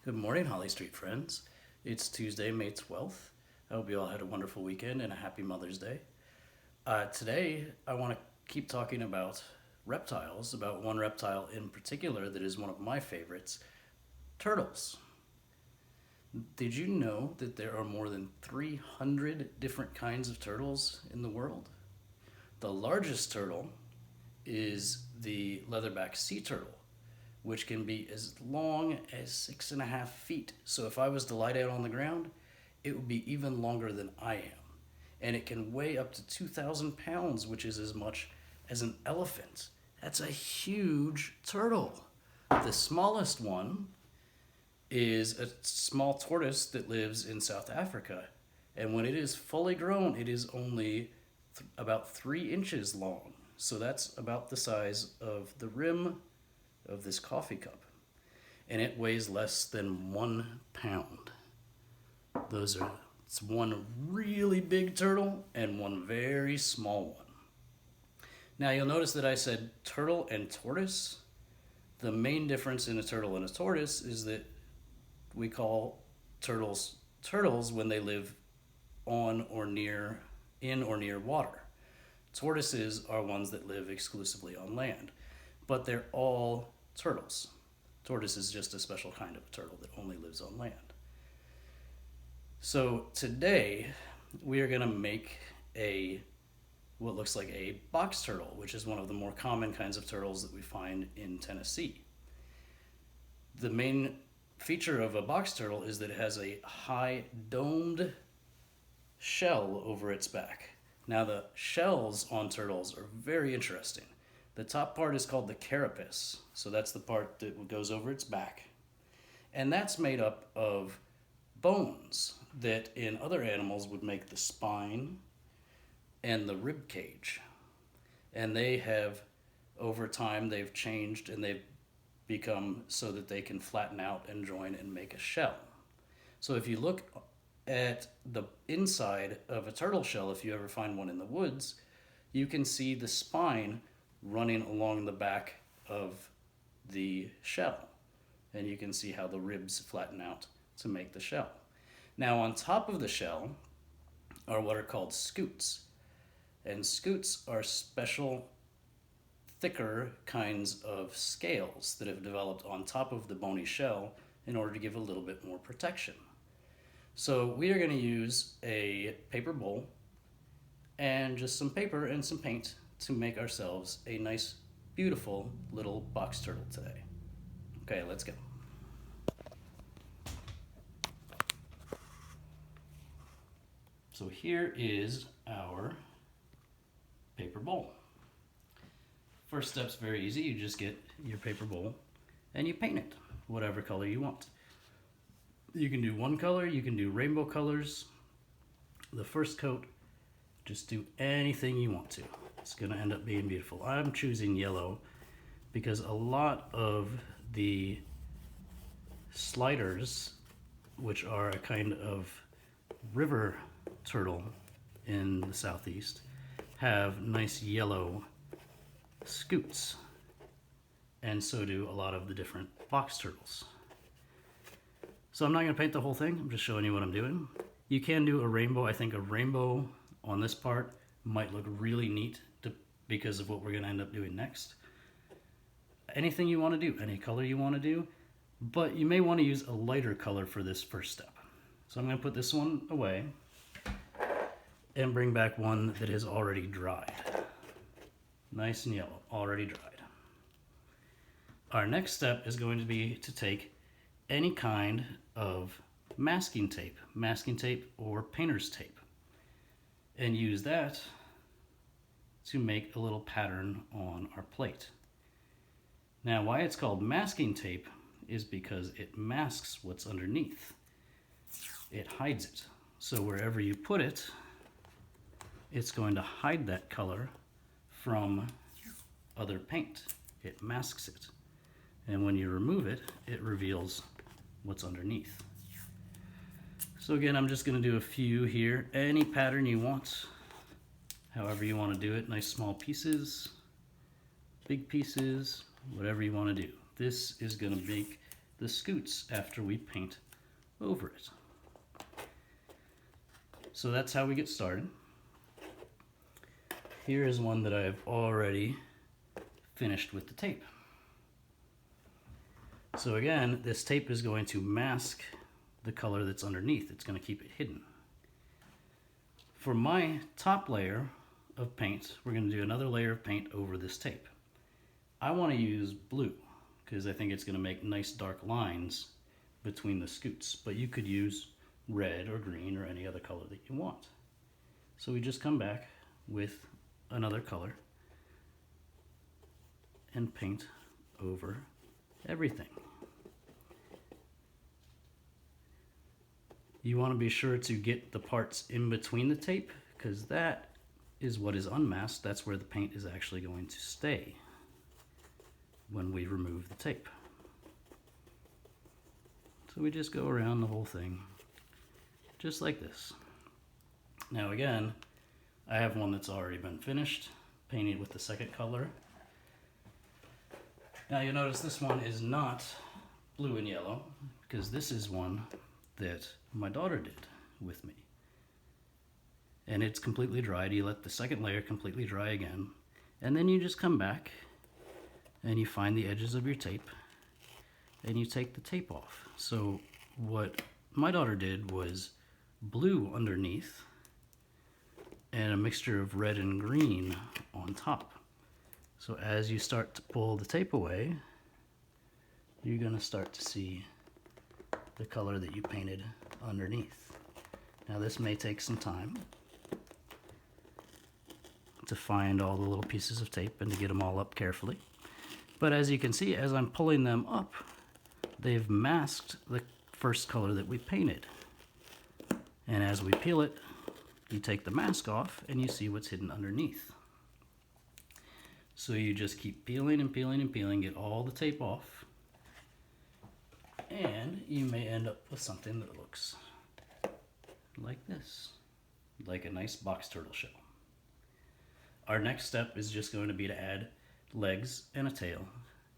Good morning, Holly Street friends. It's Tuesday, May 12th. I hope you all had a wonderful weekend and a happy Mother's Day. Today, I want to keep talking about reptiles, about one reptile in particular that is one of my favorites, turtles. Did you know that there are more than 300 different kinds of turtles in the world? The largest turtle is the leatherback sea turtle, which can be as long as 6.5 feet. So if I was to lie down on the ground, it would be even longer than I am. And it can weigh up to 2,000 pounds, which is as much as an elephant. That's a huge turtle. The smallest one is a small tortoise that lives in South Africa. And when it is fully grown, it is only about 3 inches long. So that's about the size of the rim of this coffee cup, and it weighs less than 1 pound. It's one really big turtle and one very small one. Now you'll notice that I said turtle and tortoise. The main difference in a turtle and a tortoise is that we call turtles turtles when they live in or near water. Tortoises are ones that live exclusively on land, but they're all turtles. Tortoise is just a special kind of turtle that only lives on land. So today we are going to make what looks like a box turtle, which is one of the more common kinds of turtles that we find in Tennessee. The main feature of a box turtle is that it has a high domed shell over its back. Now the shells on turtles are very interesting. The top part is called the carapace, so that's the part that goes over its back. And that's made up of bones that in other animals would make the spine and the rib cage. And over time, they've changed and they've become so that they can flatten out and join and make a shell. So if you look at the inside of a turtle shell, if you ever find one in the woods, you can see the spine running along the back of the shell. And you can see how the ribs flatten out to make the shell. Now on top of the shell are what are called scutes. And scutes are special, thicker kinds of scales that have developed on top of the bony shell in order to give a little bit more protection. So we are going to use a paper bowl and just some paper and some paint to make ourselves a nice, beautiful little box turtle today. Okay, let's go. So here is our paper bowl. First step's very easy. You just get your paper bowl and you paint it whatever color you want. You can do one color, you can do rainbow colors. The first coat, just do anything you want to. It's going to end up being beautiful. I'm choosing yellow because a lot of the sliders, which are a kind of river turtle in the southeast, have nice yellow scutes, and so do a lot of the different box turtles. So I'm not going to paint the whole thing, I'm just showing you what I'm doing. You can do a rainbow. I think a rainbow on this part might look really neat because of what we're going to end up doing next. Anything you want to do, any color you want to do, but you may want to use a lighter color for this first step. So I'm going to put this one away and bring back one that is already dried. Nice and yellow, already dried. Our next step is going to be to take any kind of masking tape or painter's tape, and use that to make a little pattern on our plate. Now, why it's called masking tape is because it masks what's underneath. It hides it. So wherever you put it, it's going to hide that color from other paint. It masks it. And when you remove it, it reveals what's underneath. So again, I'm just going to do a few here. Any pattern you want, however you want to do it. Nice small pieces, big pieces, whatever you want to do. This is going to make the scoots after we paint over it. So that's how we get started. Here is one that I've already finished with the tape. So again, this tape is going to mask the color that's underneath. It's going to keep it hidden. For my top layer of paint, we're going to do another layer of paint over this tape. I want to use blue because I think it's going to make nice dark lines between the scoots, but you could use red or green or any other color that you want. So we just come back with another color and paint over everything. You want to be sure to get the parts in between the tape because that is what is unmasked. That's where the paint is actually going to stay when we remove the tape. So we just go around the whole thing just like this. Now again, I have one that's already been finished, painted with the second color. Now you'll notice this one is not blue and yellow because this is one that my daughter did with me. And it's completely dried. You let the second layer completely dry again, and then you just come back and you find the edges of your tape and you take the tape off. So what my daughter did was blue underneath and a mixture of red and green on top. So as you start to pull the tape away, you're going to start to see the color that you painted underneath. Now this may take some time to find all the little pieces of tape and to get them all up carefully. But as you can see, as I'm pulling them up, they've masked the first color that we painted. And as we peel it, you take the mask off and you see what's hidden underneath. So you just keep peeling and peeling and peeling, get all the tape off, and you may end up with something that looks like this, like a nice box turtle shell. Our next step is just going to be to add legs and a tail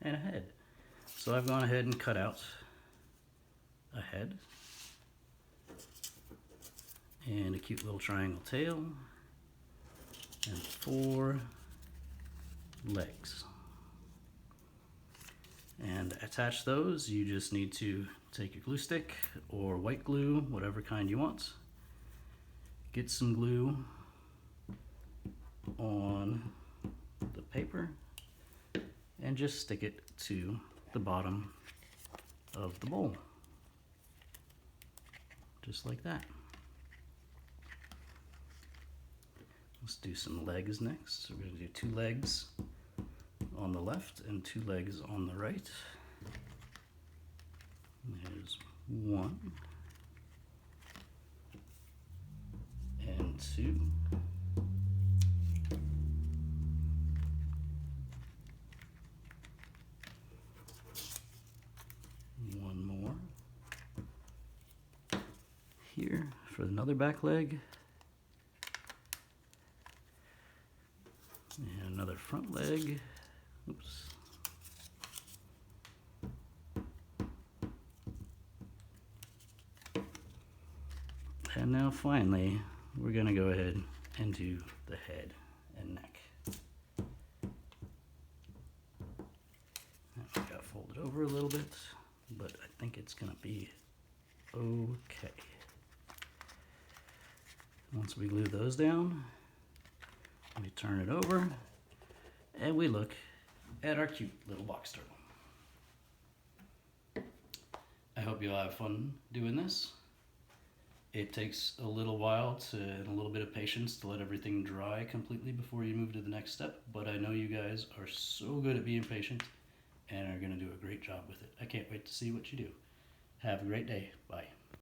and a head. So I've gone ahead and cut out a head and a cute little triangle tail and 4 legs. And to attach those, you just need to take your glue stick or white glue, whatever kind you want. Get some glue on the paper and just stick it to the bottom of the bowl. Just like that. Let's do some legs next. So we're going to do 2 legs on the left and 2 legs on the right. There's 1 and 2. One more here for another back leg. And another front leg. Oops. And now finally, we're going to go ahead and do the head and neck. That got folded over a little bit, but I think it's going to be okay. Once we glue those down, we turn it over and we look at our cute little box turtle. I hope you'll have fun doing this. It takes a little while and a little bit of patience to let everything dry completely before you move to the next step, but I know you guys are so good at being patient and are going to do a great job with it. I can't wait to see what you do. Have a great day. Bye.